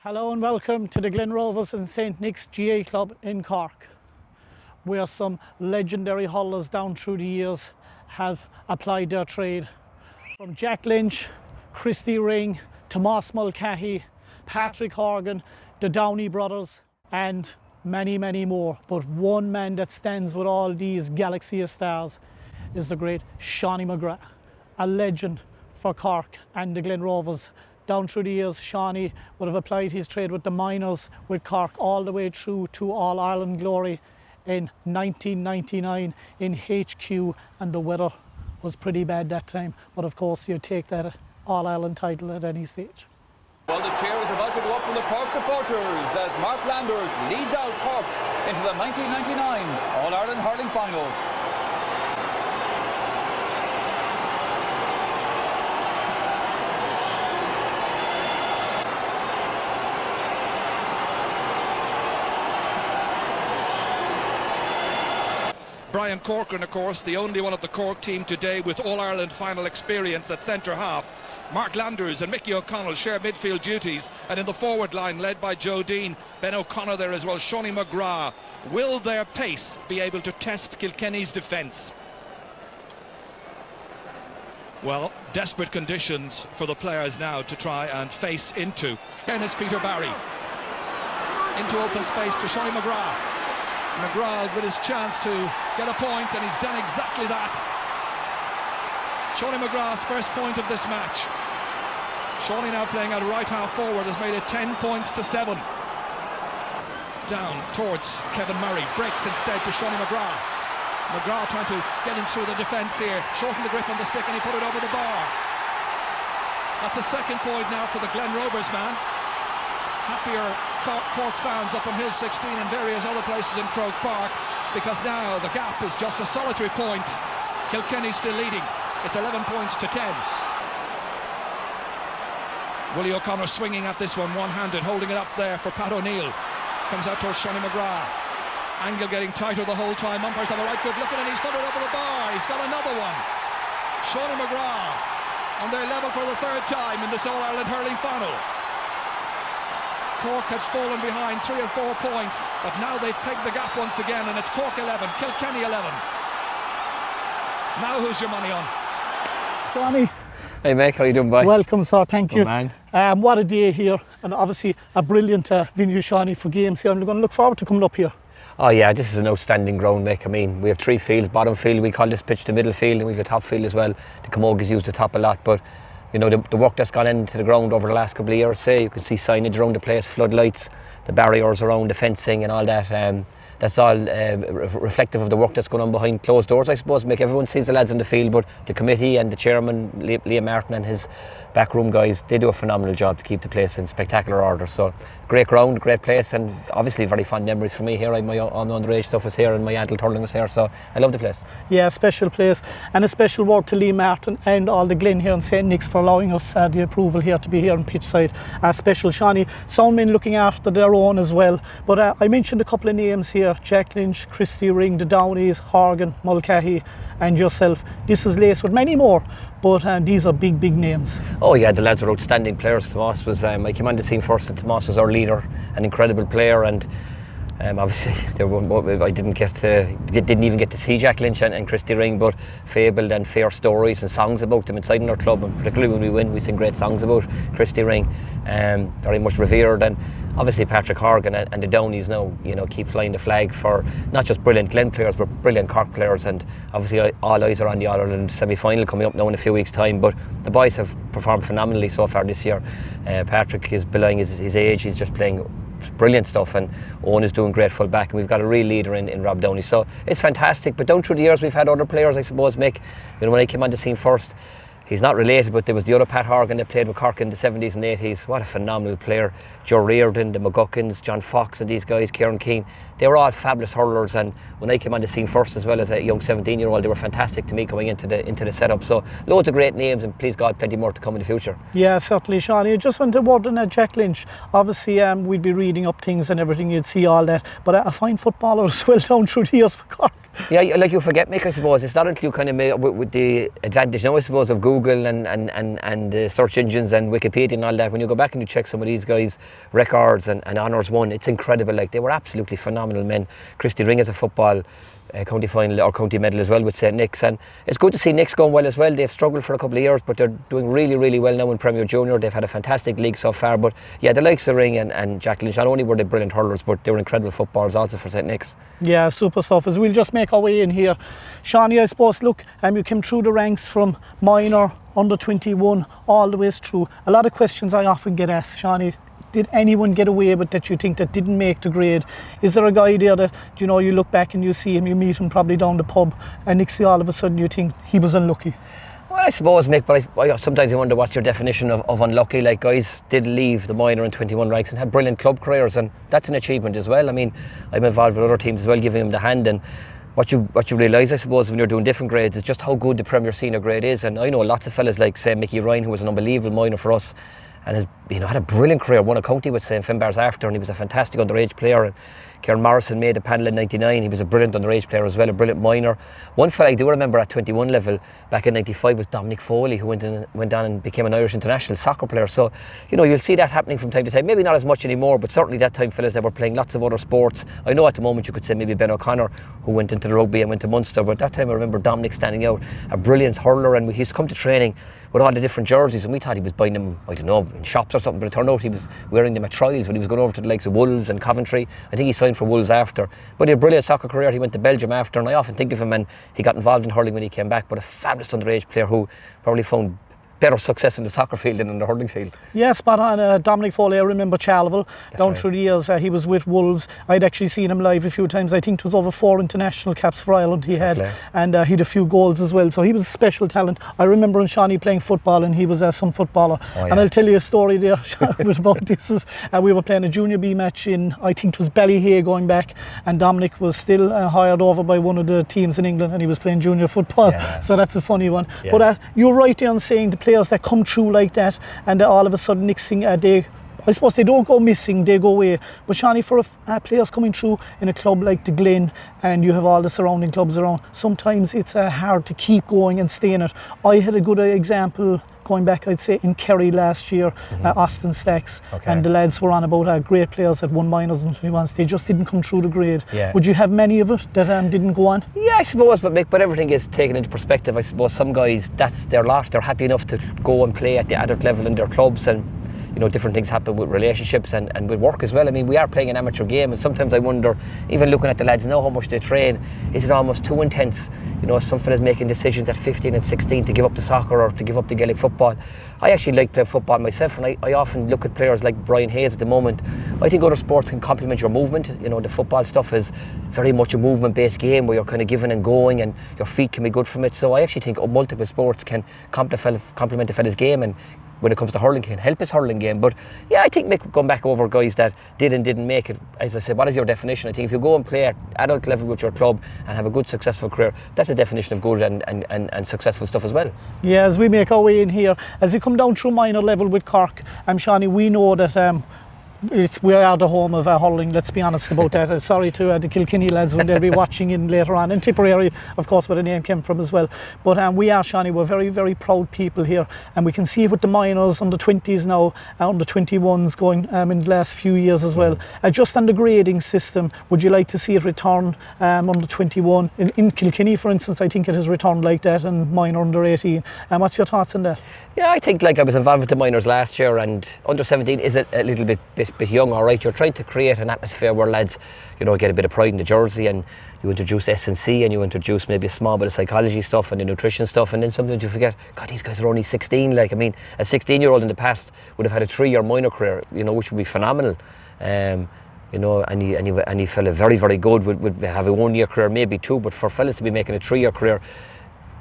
Hello and welcome to the Glen Rovers and St Nick's GA Club in Cork, where some legendary hurlers down through the years have applied their trade. From Jack Lynch, Christy Ring, Tomas Mulcahy, Patrick Horgan, the Downey brothers and many, many more. But one man that stands with all these galaxy of stars is the great Seanie McGrath, a legend for Cork and the Glen Rovers. Down through the years, Seanie would have applied his trade with the minors with Cork all the way through to All-Ireland glory in 1999 in HQ, and the weather was pretty bad that time. But of course, you take that All-Ireland title at any stage. Well, the cheer is about to go up from the Cork supporters as Mark Landers leads out Cork into the 1999 All-Ireland hurling final. Brian Corcoran, of course, the only one of the Cork team today with All-Ireland final experience at centre-half. Mark Landers and Mickey O'Connell share midfield duties, and in the forward line, led by Joe Dean, Ben O'Connor there as well, Seanie McGrath. Will their pace be able to test Kilkenny's defence? Well, desperate conditions for the players now to try and face into. Again is Peter Barry. Into open space to Seanie McGrath. McGrath with his chance to get a point, and he's done exactly that. Seanie McGrath's first point of this match. Seanie now playing out right half forward has made it 10 points to 7. Down towards Kevin Murray, breaks instead to Seanie McGrath. McGrath trying to get in through the defence here, shorten the grip on the stick, and he put it over the bar. That's a second point now for the Glen Rovers man. Happier Cork fans up on Hill 16 and various other places in Croke Park, because now the gap is just a solitary point. Kilkenny still leading. It's 11 points to 10. Willie O'Connor swinging at this one one-handed, holding it up there for Pat O'Neill. Comes out towards Seanie McGrath. Angle getting tighter the whole time. Umpires have a right good look at it, and he's put it over the bar. He's got another one. Seanie McGrath, and they're level for the third time in this All-Ireland hurling final. Cork has fallen behind 3 and 4 points, but now they've pegged the gap once again, and it's Cork 11, Kilkenny 11. Now who's your money on? Seanie. Hey Mick, how you doing, boy? Welcome, sir, thank you. Man. What a day here, and obviously a brilliant venue, Seanie, for games here. I'm going to look forward to coming up here. Oh yeah, this is an outstanding ground, Mick. I mean, we have 3 fields, bottom field, we call this pitch the middle field, and we have a top field as well. The Camogies use the top a lot, but you know, the work that's gone into the ground over the last couple of years, say, you can see signage around the place, floodlights, the barriers around the fencing and all that. That's all reflective of the work that's going on behind closed doors, I suppose. Mick, everyone sees the lads in the field, but the committee and the chairman, Liam Martin, and his backroom guys, they do a phenomenal job to keep the place in spectacular order. So great ground, great place, and obviously very fond memories for me here. My own underage stuff was here, and my adult hurling was here, so I love the place. Yeah, special place, and a special word to Liam Martin and all the Glen here in St Nick's for allowing us the approval here to be here on pitch side. Special Seanie, soundmen looking after their own as well. But I mentioned a couple of names here: Jack Lynch, Christy Ring, the Downeys, Horgan, Mulcahy, and yourself. This is laced with many more, but these are big, big names. Oh yeah, the lads were outstanding players. Tomas was, I came on the scene first, and Tomas was our leader, an incredible player, and obviously I didn't even get to see Jack Lynch and Christy Ring, but fabled and fair stories and songs about them inside in our club, and particularly when we win, we sing great songs about Christy Ring. Very much revered, and obviously Patrick Horgan and the Downeys now, you know, keep flying the flag for not just brilliant Glen players but brilliant Cork players, and obviously all eyes are on the All-Ireland semi-final coming up now in a few weeks' time. But the boys have performed phenomenally so far this year. Patrick is belying his age, he's just playing brilliant stuff, and Owen is doing great full back, and we've got a real leader in Rob Downey, so it's fantastic. But down through the years we've had other players, I suppose, Mick. You know, when I came on the scene first, he's not related, but there was the other Pat Horgan that played with Cork in the 70s and 80s. What a phenomenal player. Joe Reardon, the McGuckins, John Fox and these guys, Kieran Keane, they were all fabulous hurlers, and when I came on the scene first as well as a young 17-year-old, they were fantastic to me coming into the setup. So loads of great names, and please God, plenty more to come in the future. Yeah, certainly, Seanie. I just went to word on Jack Lynch. Obviously we'd be reading up things and everything, you'd see all that, but a fine footballer as well down through the years for Cork. Yeah, like you forget, Mick, I suppose. It's not until you kind of make with the advantage now, I suppose, of Google and search engines and Wikipedia and all that. When you go back and you check some of these guys' records and honours won, it's incredible. Like, they were absolutely phenomenal men. Christy Ring is a football county final or county medal as well with St. Nick's, and it's good to see Nick's going well as well. They've struggled for a couple of years, but they're doing really, really well now in Premier Junior. They've had a fantastic league so far, but yeah, the likes of Ring and Jack Lynch, not only were they brilliant hurlers, but they were incredible footballers also for St. Nick's. Yeah, super stuff. As we'll just make our way in here, Seanie, I suppose, look, you came through the ranks from minor, under 21, all the way through. A lot of questions I often get asked, Seanie, did anyone get away with that you think that didn't make the grade? Is there a guy there that, you know, you look back and you see him, you meet him probably down the pub, and next thing all of a sudden you think he was unlucky? Well, I suppose, Mick, but I sometimes I wonder what's your definition of unlucky. Like, guys did leave the minor and 21 ranks and had brilliant club careers, and that's an achievement as well. I mean, I'm involved with other teams as well, giving them the hand, and what you realise, I suppose, when you're doing different grades is just how good the Premier Senior grade is. And I know lots of fellas like, say, Mickey Ryan, who was an unbelievable minor for us, and has, you know, had a brilliant career, won a county with St. Finbarrs after, and he was a fantastic underage player. And Kieran Morrison made the panel in '99. He was a brilliant underage player as well, a brilliant minor. One fella I do remember at 21 level back in '95 was Dominic Foley, who went on and became an Irish international soccer player. So, you know, you'll see that happening from time to time. Maybe not as much anymore, but certainly that time fellas that were playing lots of other sports. I know at the moment you could say maybe Ben O'Connor, who went into the rugby and went to Munster, but at that time I remember Dominic standing out, a brilliant hurler, and he's come to training with all the different jerseys, and we thought he was buying them, I don't know, in shops or something, but it turned out he was wearing them at trials when he was going over to the likes of Wolves and Coventry. I think he signed for Wolves after, but he had a brilliant soccer career. He went to Belgium after, and I often think of him, and he got involved in hurling when he came back, but a fabulous underage player who probably found better success in the soccer field than in the hurling field. Yeah, spot on. Dominic Foley, I remember Charleville. Down through the years, he was with Wolves. I'd actually seen him live a few times. I think it was over 4 international caps for Ireland he had, and he had a few goals as well. So he was a special talent. I remember him, Seanie, playing football, and he was some footballer. And I'll tell you a story there about this. We were playing a Junior B match in, I think it was Ballyhay going back, and Dominic was still hired over by one of the teams in England, and he was playing junior football. So that's a funny one. But you're right there on saying the players that come through like that, and all of a sudden next thing I suppose they don't go missing, they go away. But Seanie, for players coming through in a club like the Glen, and you have all the surrounding clubs around, sometimes it's hard to keep going and stay in it. I had a good example going back, I'd say, in Kerry last year, Austin Stacks, and the lads were on about great players that won minors and 21s. They just didn't come through the grade. Would you have many of it that didn't go on? Yeah, I suppose, but Mick, but everything is taken into perspective. I suppose some guys, that's their lot. They're happy enough to go and play at the adult level in their clubs, and you know, different things happen with relationships and with work as well. I mean, we are playing an amateur game, and sometimes I wonder, even looking at the lads now, how much they train, is it almost too intense? You know, some fellas making decisions at 15 and 16 to give up the soccer or to give up the Gaelic football. I actually like playing football myself, and I often look at players like Brian Hayes at the moment. I think other sports can complement your movement. You know, the football stuff is very much a movement-based game where you're kind of giving and going, and your feet can be good from it. So I actually think multiple sports can complement a fella's game, and when it comes to hurling, can help his hurling game. But yeah, I think Mick, going back over guys that did and didn't make it, as I said, what is your definition? I think if you go and play at adult level with your club and have a good successful career, that's a definition of good and successful stuff as well. Yeah, as we make our way in here, as you come down through minor level with Cork, Seanie, we know that we are the home of hurling, let's be honest about that. Sorry to the Kilkenny lads when they'll be watching in later on, and Tipperary, of course, where the name came from as well. But we are, Seanie, we're very, very proud people here, and we can see it with the minors, under 20s now, under 21s going in the last few years as well. Just on the grading system, would you like to see it return under 21? In Kilkenny, for instance, I think it has returned like that, and minor under 18. What's your thoughts on that? Yeah, I think, like, I was involved with the minors last year, and under 17 is a little bit young, all right. You're trying to create an atmosphere where lads, you know, get a bit of pride in the jersey, and you introduce S&C, and you introduce maybe a small bit of psychology stuff and the nutrition stuff, and then sometimes you forget, God, these guys are only 16. Like, I mean, a 16-year-old in the past would have had a 3-year minor career, you know, which would be phenomenal. You know, and he felt very, very good, would have a 1-year career, maybe 2, but for fellas to be making a 3-year career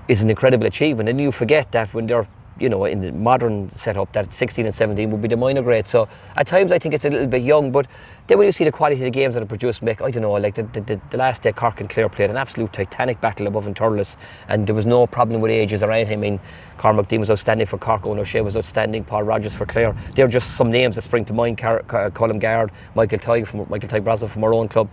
is an incredible achievement. And you forget that when they're, you know, in the modern setup, that 16 and 17 would be the minor grade. So at times I think it's a little bit young, but then when you see the quality of the games that are produced, Mick, I don't know, like the last day Cork and Clare played an absolute titanic battle above in Thurles, and there was no problem with ages around him. I mean, Cormac Dean was outstanding for Cork, Owen O'Shea was outstanding, Paul Rogers for Clare. They're just some names that spring to mind. Colm Gard, Michael Tighe Brosnan from our own club.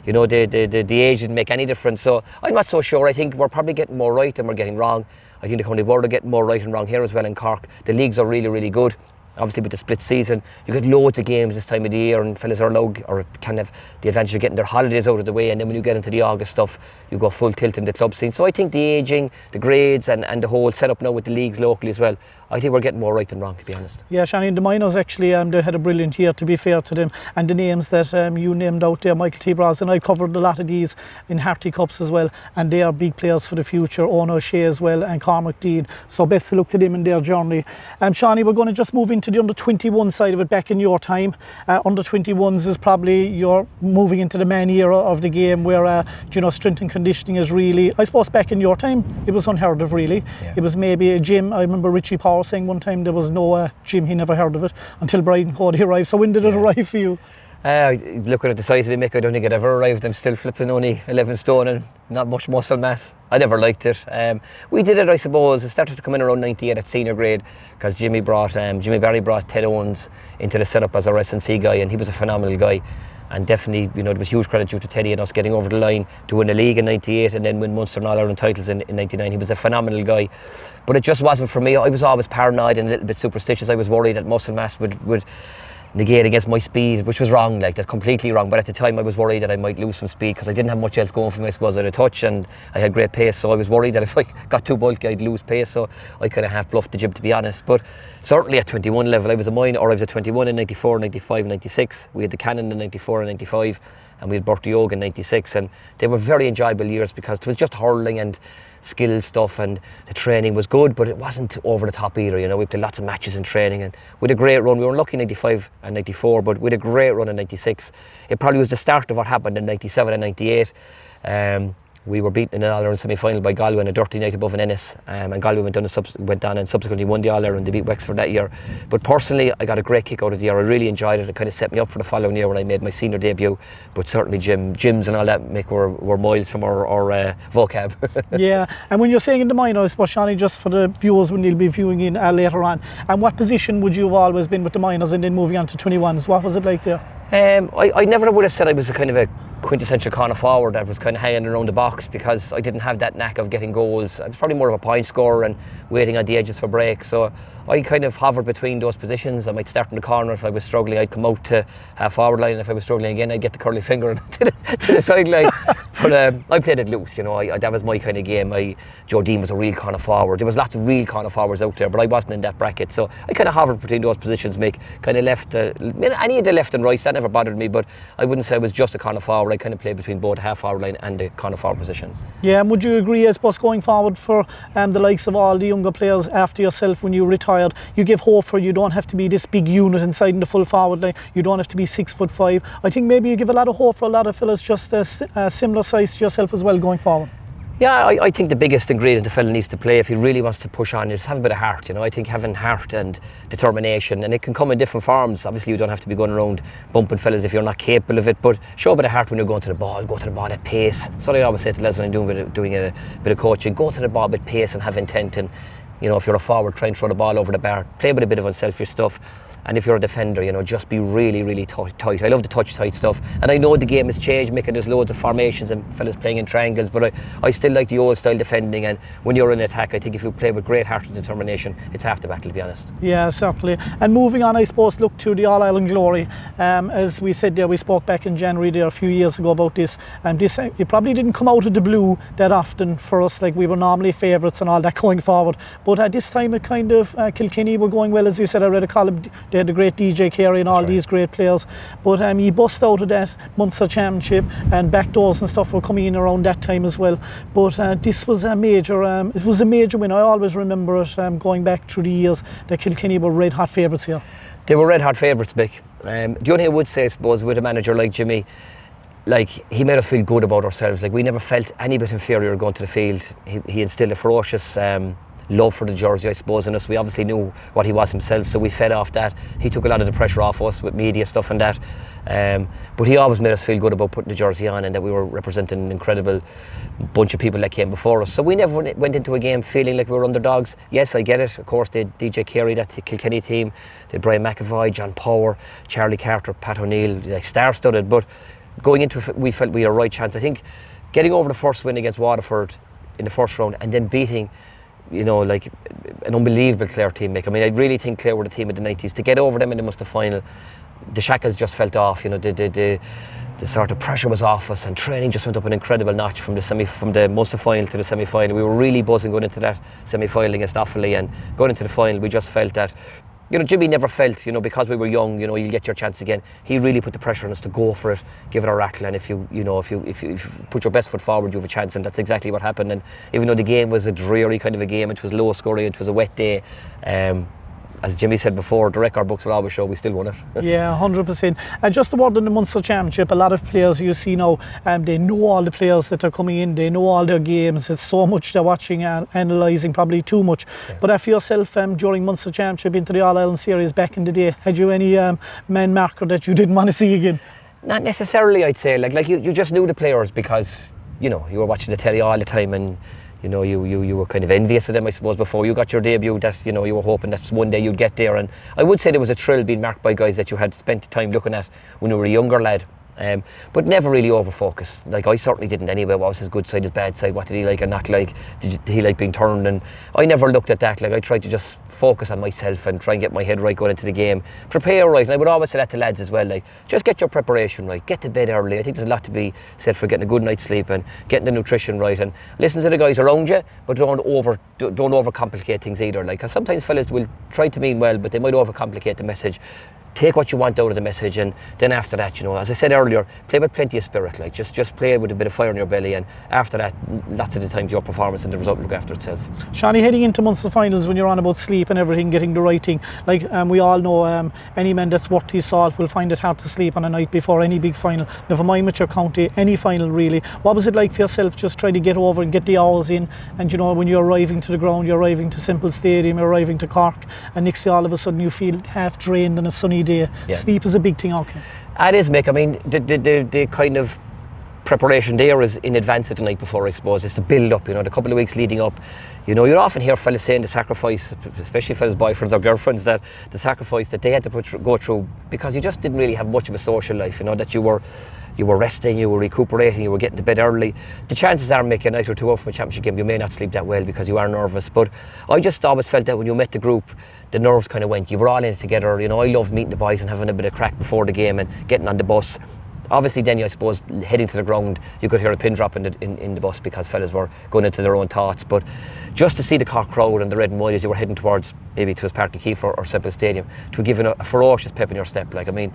You know, the age didn't make any difference. So I'm not so sure. I think we're probably getting more right than we're getting wrong. I think the County Board are getting more right and wrong here as well in Cork. The leagues are really, really good. Obviously with the split season, you get loads of games this time of the year, and fellas are allowed, or can have the advantage of getting their holidays out of the way, and then when you get into the August stuff, you go full tilt in the club scene. So I think the ageing, the grades and the whole setup now with the leagues locally as well, I think we're getting more right than wrong, to be honest. Yeah, Seanie, the minors actually, they had a brilliant year, to be fair to them. And the names that you named out there, Michael T. Bras, and I covered a lot of these in Harty Cups as well. And they are big players for the future, Owen O'Shea as well, and Cormac Dean. So best of luck to them in their journey. Seanie, we're going to just move into the under-21 side of it back in your time. Under-21s is probably you're moving into the man era of the game where, strength and conditioning is really, I suppose back in your time, it was unheard of really. Yeah. It was maybe a gym. I remember Richie Power saying one time there was no gym, he never heard of it until Brian Cody arrived. So when did it arrive for you? Looking at the size of me, Mick, I don't think it ever arrived. I'm still flipping only 11 stone and not much muscle mass. I never liked it. We did it, I suppose. It started to come in around 98 at senior grade because Jimmy Barry brought Ted Owens into the setup as our S&C guy, and he was a phenomenal guy. And definitely, there was huge credit due to Teddy and us getting over the line to win the league in 98 and then win Munster and All-Ireland titles in 99. He was a phenomenal guy. But it just wasn't for me. I was always paranoid and a little bit superstitious. I was worried that muscle mass would negate against my speed, which was wrong, that's completely wrong. But at the time I was worried that I might lose some speed because I didn't have much else going for me. I suppose I had a touch and I had great pace, so I was worried that if I got too bulky I'd lose pace, so I kind of half bluffed the gym, to be honest. But certainly at 21 level, I was at 21 in 94, 95, 96. We had the Cannon in 94 and 95, and we had Bertie Oak in 96, and they were very enjoyable years because it was just hurling and skill stuff, and the training was good, but it wasn't over the top either. We played lots of matches in training, and we had a great run. We were unlucky in 95 and 94, but we had a great run in 96. It probably was the start of what happened in 97 and 98. We were beaten in an All-Ireland semi-final by Galway in a dirty night above in Ennis, and Galway went on and subsequently won the All-Ireland. They beat Wexford that year. But personally, I got a great kick out of the year. I really enjoyed it. It kind of set me up for the following year when I made my senior debut. But certainly gyms and all that, Mick, were miles from our vocab. Yeah, and when you're saying in the minor, I suppose, Seanie, just for the viewers when you'll be viewing in later on, and what position would you have always been with the minors and then moving on to 21s? What was it like there? I never would have said I was a kind of a quintessential corner forward that was kind of hanging around the box, because I didn't have that knack of getting goals. I was probably more of a point scorer and waiting on the edges for breaks, so I kind of hovered between those positions. I might start in the corner. If I was struggling, I'd come out to half forward line. If I was struggling again, I'd get the curly finger to the sideline. But I played it loose, that was my kind of game. Joe Dean was a real corner forward. There was lots of real corner forwards out there, but I wasn't in that bracket, so I kind of hovered between those positions. Mick, kind of left, any of the left and right, that never bothered me, but I wouldn't say I was just a corner forward. I kind of played between both half forward line and the corner forward position. Yeah, and would you agree, I suppose, going forward for the likes of all the younger players after yourself when you retired, you give hope for you don't have to be this big unit inside in the full forward line, you don't have to be 6'5". I think maybe you give a lot of hope for a lot of fellas just similar size to yourself as well going forward. Yeah, I think the biggest ingredient a fella needs to play if he really wants to push on is have a bit of heart. I think having heart and determination, and it can come in different forms. Obviously you don't have to be going around bumping fellas if you're not capable of it, but show a bit of heart when you're going to the ball. Go to the ball at pace. So I always say to Les when I'm doing a bit of coaching, go to the ball with pace and have intent, and if you're a forward, try and throw the ball over the bar. Play with a bit of unselfish stuff. And if you're a defender, just be really, really tight. I love the touch-tight stuff. And I know the game has changed, Mick, and there's loads of formations and fellas playing in triangles, but I still like the old style defending. And when you're in attack, I think if you play with great heart and determination, it's half the battle, to be honest. Yeah, certainly. And moving on, I suppose, look to the All-Ireland glory. As we said there, we spoke back in January there a few years ago about this. This it probably didn't come out of the blue that often for us, like we were normally favourites and all that going forward. But at this time, it kind of, Kilkenny were going well, as you said. I read a column. They had the great DJ Carey and all these great players, but he bust out of that Munster Championship, and back doors and stuff were coming in around that time as well. But this was a major, it was a major win. I always remember it going back through the years that Kilkenny were red hot favourites here. They were red hot favourites, Mick. The only thing I would say, I suppose, with a manager like Jimmy, he made us feel good about ourselves. We never felt any bit inferior going to the field. He instilled a ferocious love for the jersey, I suppose, in us. We obviously knew what he was himself, so we fed off that. He took a lot of the pressure off us with media stuff and that, but he always made us feel good about putting the jersey on and that we were representing an incredible bunch of people that came before us. So we never went into a game feeling like we were underdogs. Yes, I get it, of course. They had DJ Carey, that Kilkenny team, they had Brian McAvoy, John Power, Charlie Carter, Pat O'Neill, star-studded, but going into it, we felt we had a right chance. I think getting over the first win against Waterford in the first round and then beating, you know, like an unbelievable Clare team, Mick. I mean, I really think Clare were the team of the 90s. To get over them in the Munster final, the shackles just felt off. You know, the sort of pressure was off us, and training just went up an incredible notch from the Munster final to the semi-final. We were really buzzing going into that semi-final against Offaly, and going into the final, we just felt that, you know, Jimmy never felt, you know, because we were young, you know, you'll get your chance again. He really put the pressure on us to go for it, give it a rattle, and if you put your best foot forward, you have a chance, and that's exactly what happened. And even though the game was a dreary kind of a game, it was low scoring, it was a wet day, as Jimmy said before, the record books will always show we still won it. Yeah, 100%. And just the word in the Munster Championship, a lot of players you see now, they know all the players that are coming in, they know all their games. It's so much they're watching and analysing, probably too much. Yeah. But for yourself, during Munster Championship into the All-Ireland Series back in the day, had you any man marker that you didn't want to see again? Not necessarily, I'd say. Like you just knew the players because, you know, you were watching the telly all the time, and you know, you were kind of envious of them, I suppose, before you got your debut, that, you know, you were hoping that one day you'd get there. And I would say there was a thrill being marked by guys that you had spent time looking at when you were a younger lad. But never really over focus. Like, I certainly didn't anyway. What was his good side, his bad side? What did he like and not like? Did he like being turned? And I never looked at that. Like, I tried to just focus on myself and try and get my head right going into the game. Prepare right. And I would always say that to lads as well. Like, just get your preparation right. Get to bed early. I think there's a lot to be said for getting a good night's sleep and getting the nutrition right. And listen to the guys around you, but don't overcomplicate things either. Like, 'cause sometimes fellas will try to mean well, but they might overcomplicate the message. Take what you want out of the message, and then after that, you know, as I said earlier, play with plenty of spirit. Like, just play with a bit of fire in your belly, and after that, lots of the times your performance and the result will look after itself. Seanie, heading into Munster finals, when you're on about sleep and everything, getting the right thing, like we all know, any man that's worth his salt will find it hard to sleep on a night before any big final. Never mind with your county, any final really. What was it like for yourself, just trying to get over and get the hours in? And you know, when you're arriving to the ground, you're arriving to Simple Stadium, you're arriving to Cork, and next thing all of a sudden you feel half drained on a sunny day. Yeah. Sleep is a big thing, okay? It is, Mick. I mean, the kind of preparation there is in advance of the night before, I suppose. It's the build up, you know, the couple of weeks leading up. You know, you'd often hear fellas saying the sacrifice, especially fellas' boyfriends or girlfriends, that the sacrifice that they had to go through because you just didn't really have much of a social life, you know, that you were resting, you were recuperating, you were getting to bed early. The chances are, Mick, a night or two out from a championship game, you may not sleep that well because you are nervous. But I just always felt that when you met the group, the nerves kind of went. You were all in it together. You know, I loved meeting the boys and having a bit of crack before the game and getting on the bus. Obviously, then I suppose heading to the ground, you could hear a pin drop in the bus because fellas were going into their own thoughts. But just to see the Cork crowd and the red and white as you were heading towards maybe to Park Keefe or Simple Stadium, to give a ferocious pep in your step. Like, I mean,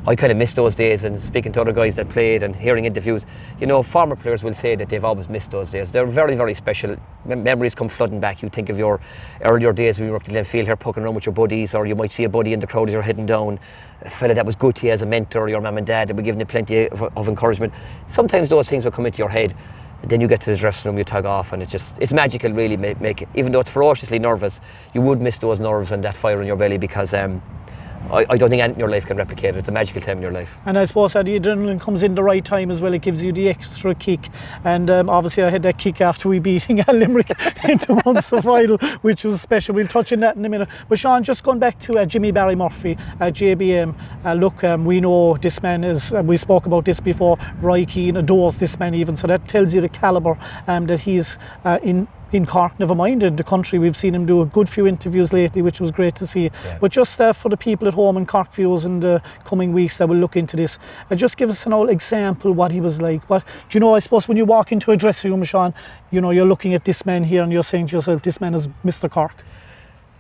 I kind of missed those days, and speaking to other guys that played and hearing interviews, you know, former players will say that they've always missed those days. They're very, very special. Memories come flooding back. You think of your earlier days when you were up to Glenfield here poking around with your buddies, or you might see a buddy in the crowd as you're heading down, a fella that was good to you as a mentor, your mum and dad that were giving you plenty of encouragement. Sometimes those things will come into your head, and then you get to the dressing room, you tug off, and it's magical really. Make it, even though it's ferociously nervous, you would miss those nerves and that fire in your belly because I don't think anything in your life can replicate it. It's a magical time in your life. And I suppose that the adrenaline comes in the right time as well. It gives you the extra kick. And obviously I had that kick after we beating Limerick into Munster final, which was special. We'll touch on that in a minute. But Sean, just going back to Jimmy Barry Murphy, JBM. Look, we know this man is, we spoke about this before, Roy Keane adores this man even. So that tells you the calibre that he's in Cork, never mind in the country. We've seen him do a good few interviews lately, which was great to see. Yeah. But just for the people at home and Cork viewers in the coming weeks that will look into this, just give us an old example what he was like. What, you know, I suppose when you walk into a dressing room, Sean, you know, you're looking at this man here and you're saying to yourself, this man is Mr. Cork.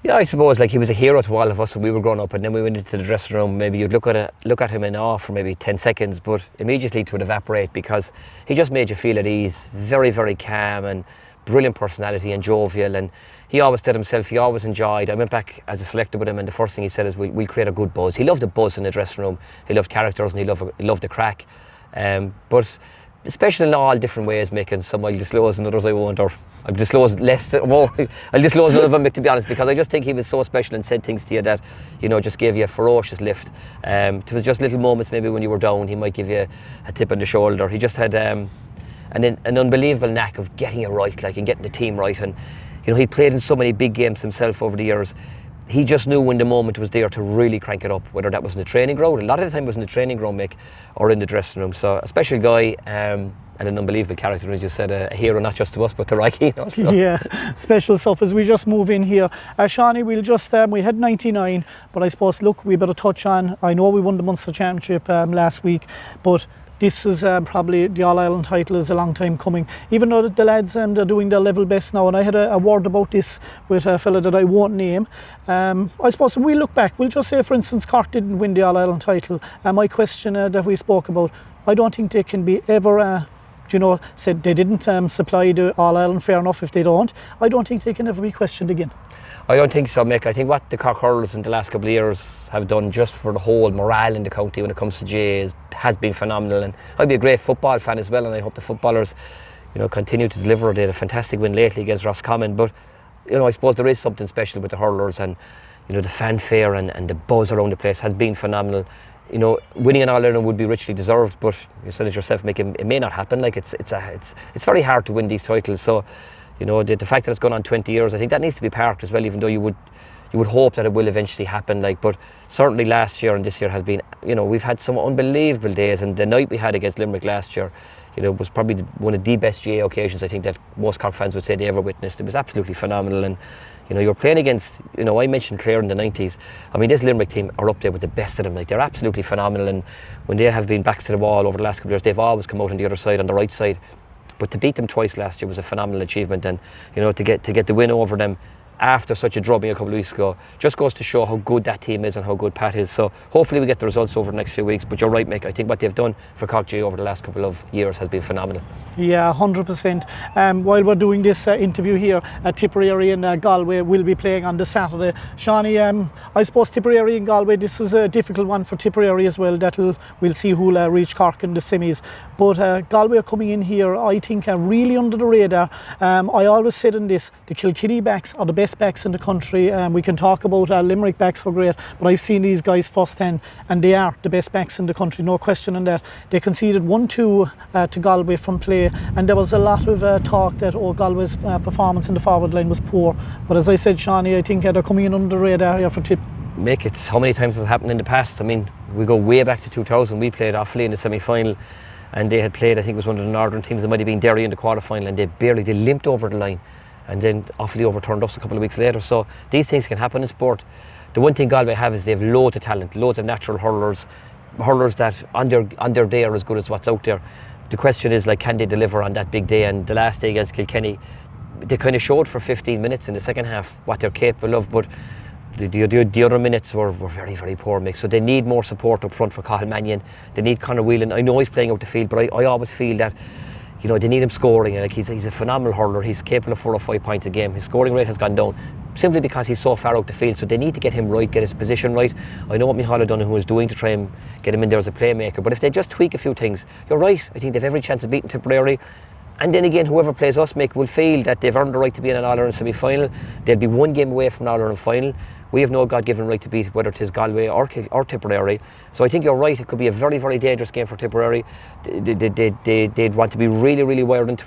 Yeah, I suppose like he was a hero to all of us when we were growing up, and then we went into the dressing room. Maybe you'd look at him in awe for maybe 10 seconds, but immediately it would evaporate because he just made you feel at ease. Very, very calm and brilliant personality and jovial, and he always did himself. He always enjoyed. I went back as a selector with him, and the first thing he said is we'll create a good buzz. He loved a buzz in the dressing room. He loved characters and he loved the crack. But especially in all different ways, making some I'll disclose and others I won't, or I'll disclose less. Well, I'll disclose none of them, to be honest, because I just think he was so special and said things to you that, you know, just gave you a ferocious lift. It was just little moments maybe when you were down, he might give you a tip on the shoulder. He just had an unbelievable knack of getting it right, like, and getting the team right. And you know, he played in so many big games himself over the years. he just knew when the moment was there to really crank it up, whether that was in the training ground. A lot of the time it was in the training ground, Mick, or in the dressing room. So a special guy, and an unbelievable character, as you said, a hero not just to us but to Rocky. So. Yeah, special stuff. As we just move in here, Seanie, we'll just we had 99, but I suppose, look, we better touch on, I know we won the Munster Championship last week, but this is probably the All-Ireland title is a long time coming, even though the lads they're doing their level best now. And I had a word about this with a fella that I won't name. I suppose when we look back, we'll just say, for instance, Cork didn't win the All-Ireland title. My question that we spoke about, I don't think they can be ever said they didn't supply the All-Ireland, fair enough if they don't. I don't think they can ever be questioned again. I don't think so, Mick. I think what the Cork hurlers in the last couple of years have done just for the whole morale in the county when it comes to GAA has been phenomenal. And I'd be a great football fan as well, and I hope the footballers, continue to deliver. They had a fantastic win lately against Roscommon, but I suppose there is something special with the hurlers, and the fanfare and the buzz around the place has been phenomenal. Winning an All-Ireland would be richly deserved, but you said it yourself, Mick, it may not happen. Like it's very hard to win these titles. So the fact that it's gone on 20 years, I think that needs to be parked as well, even though you would hope that it will eventually happen. But certainly last year and this year have been, we've had some unbelievable days, and the night we had against Limerick last year, was probably one of the best GAA occasions I think that most Cork fans would say they ever witnessed. It was absolutely phenomenal, and you're playing against, I mentioned Clare in the 90s. I mean, this Limerick team are up there with the best of them. Like, they're absolutely phenomenal, and when they have been backs to the wall over the last couple of years, they've always come out on the other side, on the right side. But to beat them twice last year was a phenomenal achievement, and to get the win over them after such a drubbing a couple of weeks ago just goes to show how good that team is and how good Pat is. So hopefully we get the results over the next few weeks. But you're right, Mick, I think what they've done for Cork GAA over the last couple of years has been phenomenal. Yeah, 100%. While we're doing this interview here, Tipperary and Galway will be playing on the Saturday. Seanie, I suppose Tipperary and Galway, this is a difficult one for Tipperary as well. We'll see who'll reach Cork in the semis. But Galway are coming in here, I think, really under the radar. I always said in this, the Kilkenny backs are the best backs in the country. We can talk about Limerick backs are great, but I've seen these guys firsthand, and they are the best backs in the country, no question on that. They conceded 1-2 to Galway from play, and there was a lot of talk that Galway's performance in the forward line was poor. But as I said, Seanie, I think they're coming in under the radar here for Tip. Mick, it's how many times has it happened in the past? I mean, we go way back to 2000. We played Offaly in the semi-final, and they had played, I think it was one of the northern teams, it might have been Derry in the quarter-final, and they limped over the line, and then Offaly overturned us a couple of weeks later. So these things can happen in sport. The one thing Galway have is they have loads of talent, loads of natural hurlers that on their day are as good as what's out there. The question is, like, can they deliver on that big day? And the last day against Kilkenny, they kind of showed for 15 minutes in the second half what they're capable of, but the other minutes were very, very poor, Mick. So they need more support up front for Cathal Mannion. They need Conor Whelan. I know he's playing out the field, but I always feel that they need him scoring. Like, he's a phenomenal hurler. He's capable of 4 or 5 points a game. His scoring rate has gone down simply because he's so far out the field. So they need to get him right, get his position right. I know what Micheál O'Donoghue was doing to try and get him in there as a playmaker, but if they just tweak a few things, you're right. I think they've every chance of beating Tipperary. And then again, whoever plays us, Mick, will feel that they've earned the right to be in an All-Ireland semi-final. They'll be 1 game away from an All-Ireland final. We have no God-given right to beat whether it is Galway or Tipperary. So I think you're right, it could be a very, very dangerous game for Tipperary. They'd want to be really, really wired into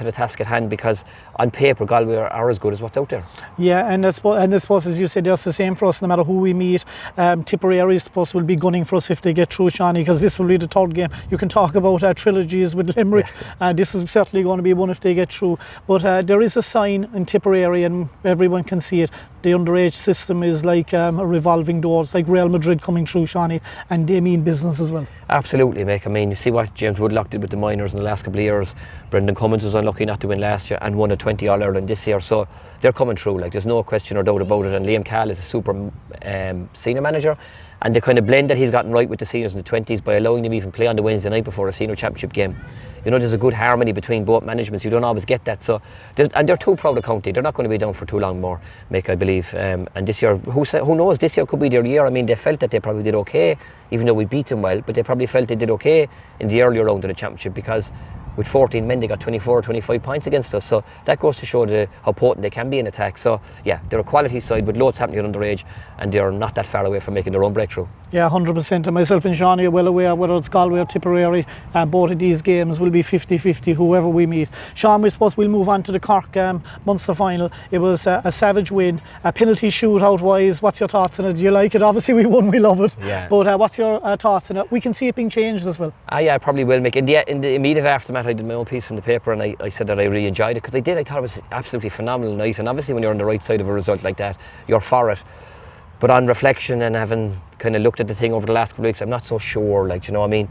the task at hand, because on paper Galway are as good as what's out there. Yeah, and I suppose as you said, that's the same for us no matter who we meet. Tipperary, I suppose, will be gunning for us if they get through, Seanie, because this will be the third game. You can talk about trilogies with Limerick. This is certainly going to be one if they get through. But there is a sign in Tipperary, and everyone can see it. The underage system is like a revolving door. It's like Real Madrid coming through, Seanie, and they mean business as well. Absolutely, Mick. I mean, you see what James Woodlock did with the minors in the last couple of years. Brendan Cummins was unlucky not to win last year and won a 20 All-Ireland this year. So they're coming through, like, there's no question or doubt about it. And Liam Cahill is a super senior manager. And the kind of blend that he's gotten right with the seniors in the 20s by allowing them even play on the Wednesday night before a senior championship game. There's a good harmony between both managements. You don't always get that. So, and they're too proud of county. They're not going to be down for too long more, Mick, I believe. And this year, who knows? This year could be their year. I mean, they felt that they probably did okay, even though we beat them well. But they probably felt they did okay in the earlier round of the championship, because with 14 men, they got 24 or 25 points against us. So that goes to show how potent they can be in attack. So yeah, they're a quality side with loads happening at underage, and they're not that far away from making their own breakthrough. Yeah, 100%. And myself and Seanie are well aware, whether it's Galway or Tipperary, both of these games will be 50-50, whoever we meet. Sean, we suppose we'll move on to the Cork Munster final. It was a savage win, a penalty shootout wise. What's your thoughts on it? Do you like it? Obviously we won, we love it. Yeah. But what's your thoughts on it? We can see it being changed as well. Yeah, I probably will, Mick. In the immediate aftermath, I did my own piece in the paper, and I said that I really enjoyed it, because I thought it was absolutely phenomenal night. And obviously when you're on the right side of a result like that, you're for it. But on reflection and having kind of looked at the thing over the last couple of weeks, I'm not so sure. Like, you know, I mean,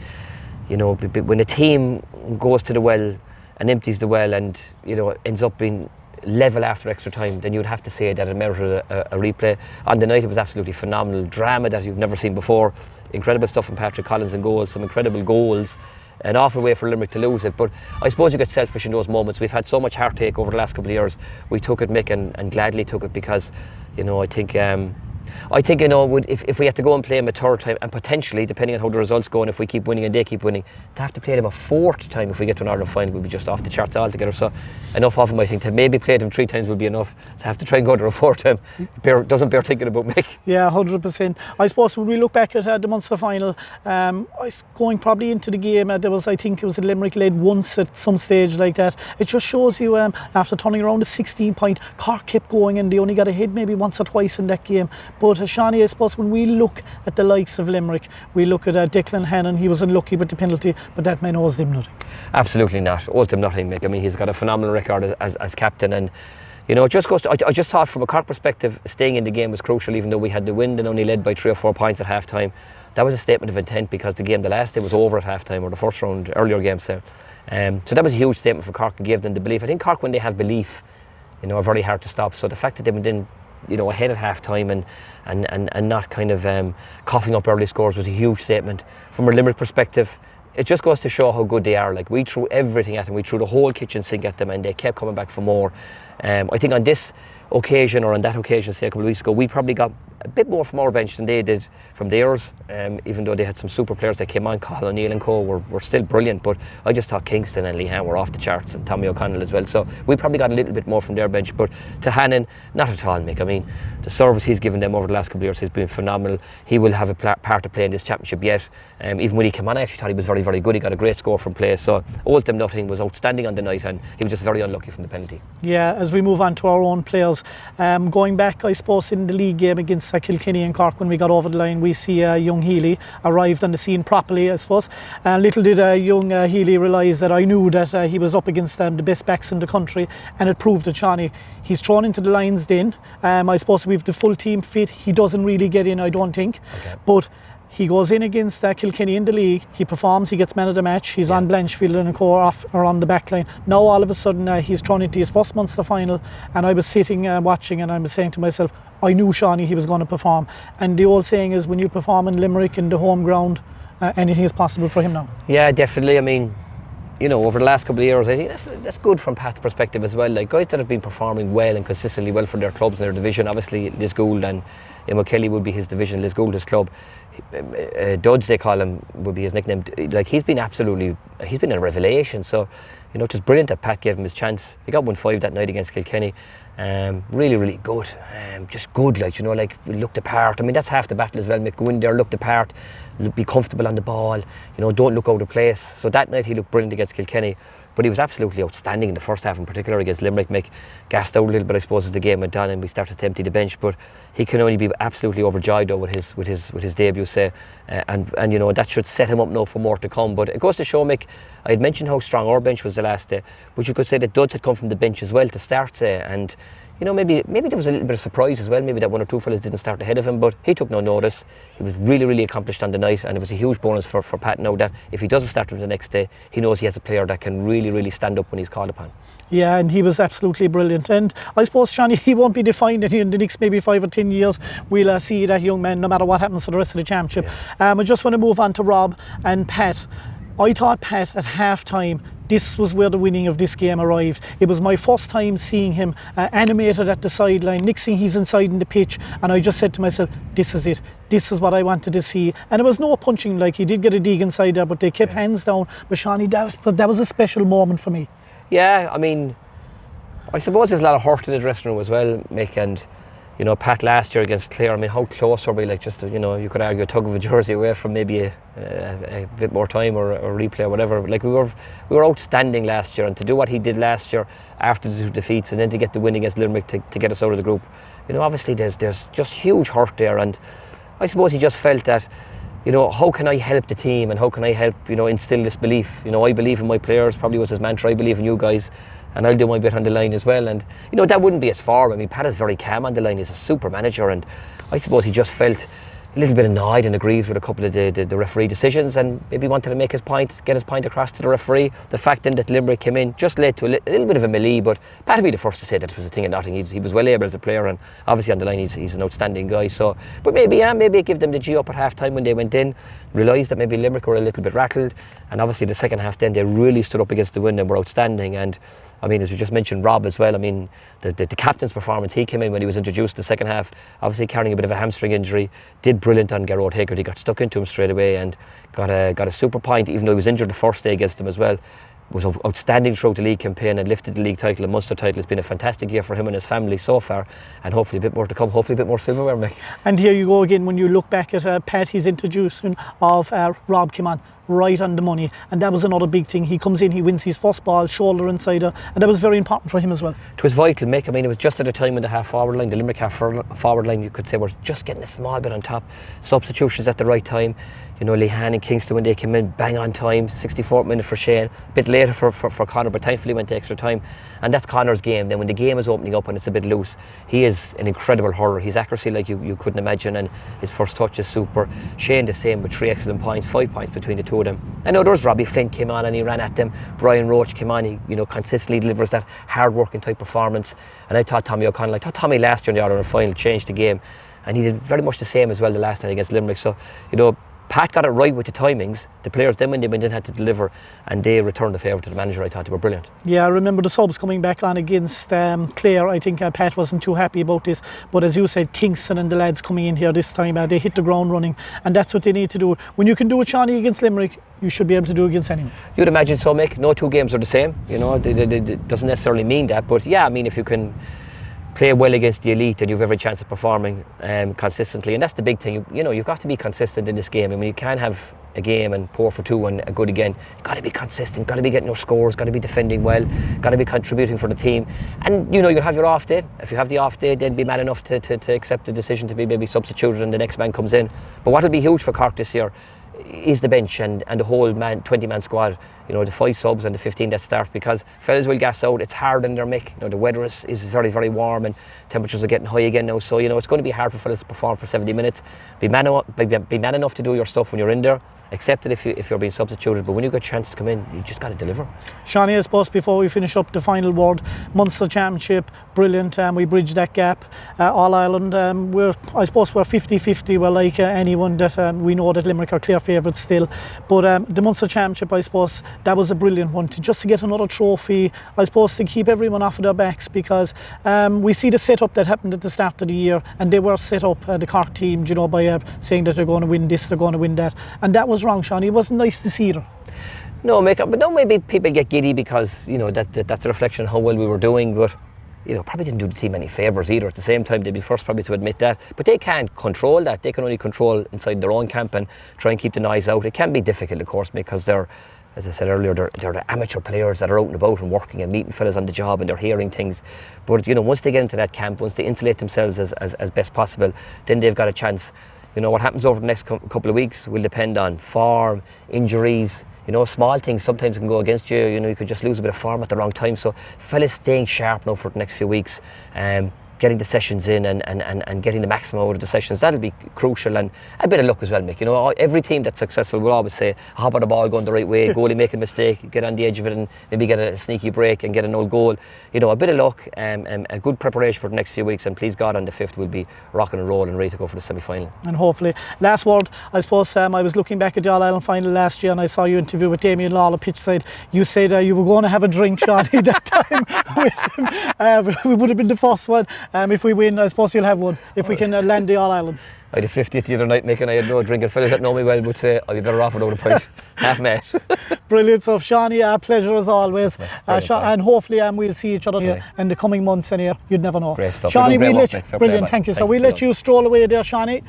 you know, when a team goes to the well and empties the well, and you know ends up being level after extra time, then you'd have to say that it merited a replay. On the night, it was absolutely phenomenal drama that you've never seen before. Incredible stuff from Patrick Collins in goals, some incredible goals. An awful way for Limerick to lose it, but I suppose you get selfish in those moments. We've had so much heartache over the last couple of years. We took it, Mick, and gladly took it, because you know, I think you know, if we had to go and play them a third time, and potentially, depending on how the results go, and if we keep winning and they keep winning, to have to play them a fourth time if we get to an Ireland final would be just off the charts altogether. So enough of them, I think. To maybe play them 3 times would be enough. To have to try and go to a fourth time doesn't bear thinking about, Mick. Yeah, 100%. I suppose when we look back at the Munster final, going probably into the game, there was, I think it was a Limerick led once at some stage like that. It just shows you, after turning around a 16 point, Cork kept going, and they only got ahead maybe once or twice in that game. But Seanie, I suppose when we look at the likes of Limerick, we look at Declan Hannon. He was unlucky with the penalty, but that man owes them nothing. Absolutely not. Owes them nothing, Mick. I mean, he's got a phenomenal record as captain, and you know, it just goes to, I just thought from a Cork perspective, staying in the game was crucial, even though we had the win and only led by 3 or 4 points at half time. That was a statement of intent, because the game, the last day, was over at half time, or the first round, earlier games there. So that was a huge statement for Cork, and gave them the belief. I think Cork, when they have belief, you know, are very hard to stop. So the fact that they went in, you know, ahead at half time and not kind of coughing up early scores was a huge statement. From a Limerick perspective, it just goes to show how good they are. Like, we threw everything at them, we threw the whole kitchen sink at them, and they kept coming back for more. I think on this occasion, or on that occasion, say a couple of weeks ago, we probably got a bit more from our bench than they did from theirs, even though they had some super players that came on. Cathal O'Neill and co were still brilliant, but I just thought Kingston and Linehan were off the charts, and Tommy O'Connell as well, so we probably got a little bit more from their bench. But to Hannon, not at all, Mick. I mean, the service he's given them over the last couple of years has been phenomenal. He will have a part to play in this championship yet. Even when he came on, I actually thought he was very, very good. He got a great score from play, so owes them nothing. Was outstanding on the night, and he was just very unlucky from the penalty. Yeah, as we move on to our own players, going back, I suppose, in the league game against Kilkenny and Cork, when we got over the line, we see young Healy arrived on the scene properly, I suppose. Little did young Healy realise that I knew that he was up against the best backs in the country, and it proved that Seanie, he's thrown into the lines then. I suppose we've the full team fit. He doesn't really get in, I don't think. Okay. But he goes in against Kilkenny in the league, he performs, he gets man of the match, he's on Blanchfield and a core off or on the back line. Now all of a sudden he's thrown into his first Munster final, and I was sitting watching, and I was saying to myself, I knew Seanie, he was going to perform. And the old saying is, when you perform in Limerick, in the home ground, anything is possible for him now. Yeah, definitely. I mean, you know, over the last couple of years, I think that's good from Pat's perspective as well. Like, guys that have been performing well and consistently well for their clubs and their division. Obviously, Liz Gould and Emma Kelly would be his division, Liz Gould his club. Duds, they call him, would be his nickname. Like, he's been a revelation. So, you know, it was brilliant that Pat gave him his chance. He got 1-5 that night against Kilkenny. Really, really good. Just good, like, you know, like, we looked the part. I mean, that's half the battle as well, Mick. Go in there, look the part, be comfortable on the ball, you know, don't look out of place. So that night he looked brilliant against Kilkenny, but he was absolutely outstanding in the first half, in particular against Limerick. Mick gassed out a little bit, I suppose, as the game went on and we started to empty the bench, but he can only be absolutely overjoyed though with his debut, say, and you know, that should set him up now for more to come. But it goes to show, Mick, I had mentioned how strong our bench was the last day, but you could say that Duds had come from the bench as well to start, say, and you know, maybe there was a little bit of surprise as well, maybe that 1 or 2 fellas didn't start ahead of him, but he took no notice. He was really, really accomplished on the night, and it was a huge bonus for Pat now that if he doesn't start him the next day, he knows he has a player that can really, really stand up when he's called upon. Yeah, and he was absolutely brilliant. And I suppose, Seanie, he won't be defined in the next maybe 5 or 10 years. We'll see that young man no matter what happens for the rest of the championship. Yeah. I just want to move on to Rob and Pat. I thought Pat at half time, this was where the winning of this game arrived. It was my first time seeing him animated at the sideline. Next thing, he's inside in the pitch, and I just said to myself, this is it. This is what I wanted to see. And it was no punching, like, he did get a dig inside there, but they kept hands down. But Seanie, that was a special moment for me. Yeah, I mean, I suppose there's a lot of hurt in the dressing room as well, Mick, and You know, Pat last year against Clare, I mean, how close were we? Like, just, you know, you could argue a tug of a jersey away from maybe a bit more time or a replay or whatever. Like, we were outstanding last year, and to do what he did last year after the 2 defeats and then to get the win against Limerick to get us out of the group, you know, obviously there's just huge hurt there. And I suppose he just felt that, you know, how can I help the team and how can I help, you know, instill this belief? You know, I believe in my players, probably was his mantra, I believe in you guys, and I'll do my bit on the line as well. And, you know, that wouldn't be as far. I mean, Pat is very calm on the line, he's a super manager, and I suppose he just felt a little bit annoyed and aggrieved with a couple of the referee decisions, and maybe wanted to make his point, get his point across to the referee. The fact then that Limerick came in just led to a little bit of a melee, but Pat would be the first to say that it was a thing of nothing. He was well able as a player, and obviously on the line he's an outstanding guy. So, but maybe it gave them the G up at half time when they went in, realised that maybe Limerick were a little bit rattled, and obviously the second half then they really stood up against the wind and were outstanding. And I mean, as we just mentioned, Rob as well, I mean, the captain's performance, he came in when he was introduced in the second half, obviously carrying a bit of a hamstring injury, did brilliant on Gerard Higgard. He got stuck into him straight away and got a super point, even though he was injured the first day against him as well. Was outstanding throughout the league campaign and lifted the league title and Munster title. It's been a fantastic year for him and his family so far, and hopefully a bit more to come, hopefully a bit more silverware, Mick. And here you go again, when you look back at Pat, his introduction of Rob came on right on the money, and that was another big thing. He comes in, he wins his first ball, shoulder inside, and that was very important for him as well. It was vital, Mick. I mean, it was just at a time when the half forward line, the Limerick half forward line, you could say, were just getting a small bit on top. Substitutions at the right time. You know, Linehan and Kingston, when they came in, bang on time. 64th minute for Shane, a bit later for Conor, but thankfully went to extra time. And that's Conor's game. Then when the game is opening up and it's a bit loose, he is an incredible hurler. His accuracy like you couldn't imagine, and his first touch is super. Shane the same, with 3 excellent points, 5 points between the two of them. I know there was Robbie Flint came on and he ran at them. Brian Roach came on, he, you know, consistently delivers that hard working type performance. And I thought Tommy O'Connell, I thought Tommy last year in the All-Ireland final changed the game, and he did very much the same as well the last night against Limerick. So, you know, Pat got it right with the timings. The players then when they went in had to deliver, and they returned the favour to the manager. I thought they were brilliant. Yeah, I remember the subs coming back on against Clare. I think Pat wasn't too happy about this, but as you said, Kingston and the lads coming in here this time, they hit the ground running, and that's what they need to do. When you can do it, Seanie, against Limerick, you should be able to do it against anyone. You'd imagine so, Mick. No two games are the same. You know, it doesn't necessarily mean that, but yeah, I mean, if you can play well against the elite and you've every chance of performing consistently, and that's the big thing. You know, you've got to be consistent in this game. I mean, you can't have a game and pour for 2 and a good again. You've got to be consistent, got to be getting your scores, got to be defending well, got to be contributing for the team. And you know, you'll have your off day. If you have the off day, then be man enough to accept the decision to be maybe substituted and the next man comes in. But what will be huge for Cork this year is the bench and the whole 20-man squad. You know, the 5 subs and the 15 that start, because fellas will gas out. It's hard in their Mick. You know, the weather is very, very warm and temperatures are getting high again now. So, you know, it's going to be hard for fellas to perform for 70 minutes. Be man enough to do your stuff when you're in there. Accept it if you're being substituted, but when you get a chance to come in, you just got to deliver. Seanie, I suppose before we finish up, the final word, Munster Championship, brilliant, we bridged that gap. All Ireland, I suppose we're 50-50, we're like anyone that we know that Limerick are clear favourites still, but the Munster Championship, I suppose that was a brilliant one, to get another trophy, I suppose to keep everyone off of their backs, because we see the setup that happened at the start of the year, and they were set up, the Cork team, you know, by saying that they're going to win this, they're going to win that, and that was wrong, Seanie. It wasn't nice to see either. No, Mick, but no, maybe people get giddy because, you know, that's a reflection of how well we were doing, but, you know, probably didn't do the team any favours either. At the same time, they'd be first probably to admit that, but they can't control that. They can only control inside their own camp and try and keep the noise out. It can be difficult, of course, because they're, as I said earlier, they're the amateur players that are out and about and working and meeting fellas on the job, and they're hearing things. But, you know, once they get into that camp, once they insulate themselves as best possible, then they've got a chance. You know, what happens over the next couple of weeks will depend on form, injuries. You know, small things sometimes can go against you. You know, you could just lose a bit of form at the wrong time. So fellas staying sharp now for the next few weeks, getting the sessions in and getting the maximum out of the sessions, that'll be crucial. And a bit of luck as well, Mick. You know, every team that's successful will always say, how about the ball going the right way, goalie make a mistake, get on the edge of it and maybe get a sneaky break and get an old goal. You know, a bit of luck, a good preparation for the next few weeks, and please God on the 5th we'll be rocking and rolling, ready to go for the semi-final. And hopefully, last word, I suppose I was looking back at the All-Ireland final last year and I saw you interview with Damien Lawler pitch side. You said you were going to have a drink, Seanie, that time with him. We would have been the first one. If we win, I suppose you'll have one, if we can land the All-Ireland. I had a 50th the other night, Mick, and I had no drink, and fellas that know me well would say I'd be better off without a pint. Half mate. Brilliant stuff, Seanie. A pleasure as always. Brilliant, And hopefully we'll see each other here in the coming months and here. You'd never know. Great stuff. Seanie, Great work, Mick. Fair play, brilliant, mate. thank you. So Thank we'll you. let you stroll away there, Seanie.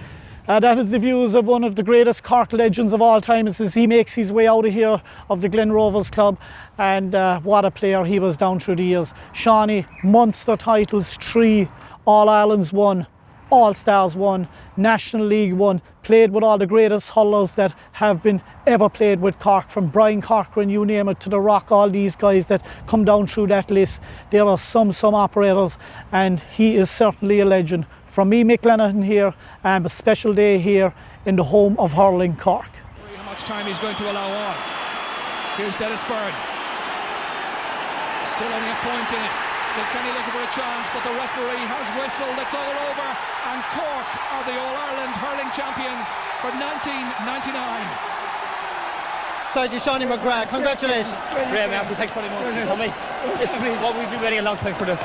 That is the views of one of the greatest Cork legends of all time as he makes his way out of here of the Glen Rovers club. And what a player he was down through the years. Seanie, Munster titles 3, All-Irelands 1, All-Stars 1, National League 1, played with all the greatest hurlers that have been ever played with Cork, from Brian Corcoran, you name it, to The Rock, all these guys that come down through that list. There are some operators, and he is certainly a legend. From me, Mick Linehan here, a special day here in the home of hurling, Cork. How much time he's going to allow on. Here's Dennis Byrne. Still only a point in it. Kilkenny looking for a chance, but the referee has whistled. It's all over, and Cork are the All-Ireland hurling champions for 1999. Thank you, Seanie McGrath. Congratulations. Great, man. Thanks very much. This is what we've been waiting a long time for this.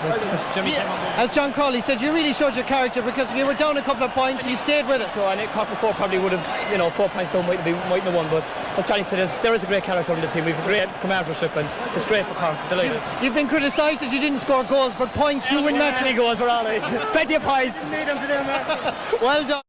Jimmy came on board. As John Cawley said, you really showed your character, because if you were down a couple of points, you stayed with it. So I think Cork before probably would have, 4 points down might have won, but as Johnny said, there is a great character on the team. We've a great commandership, and it's great for Cork. Delighted. You've been criticised that you didn't score goals, but points do win matches. Many goals, we're all right. Plenty of points. Well done.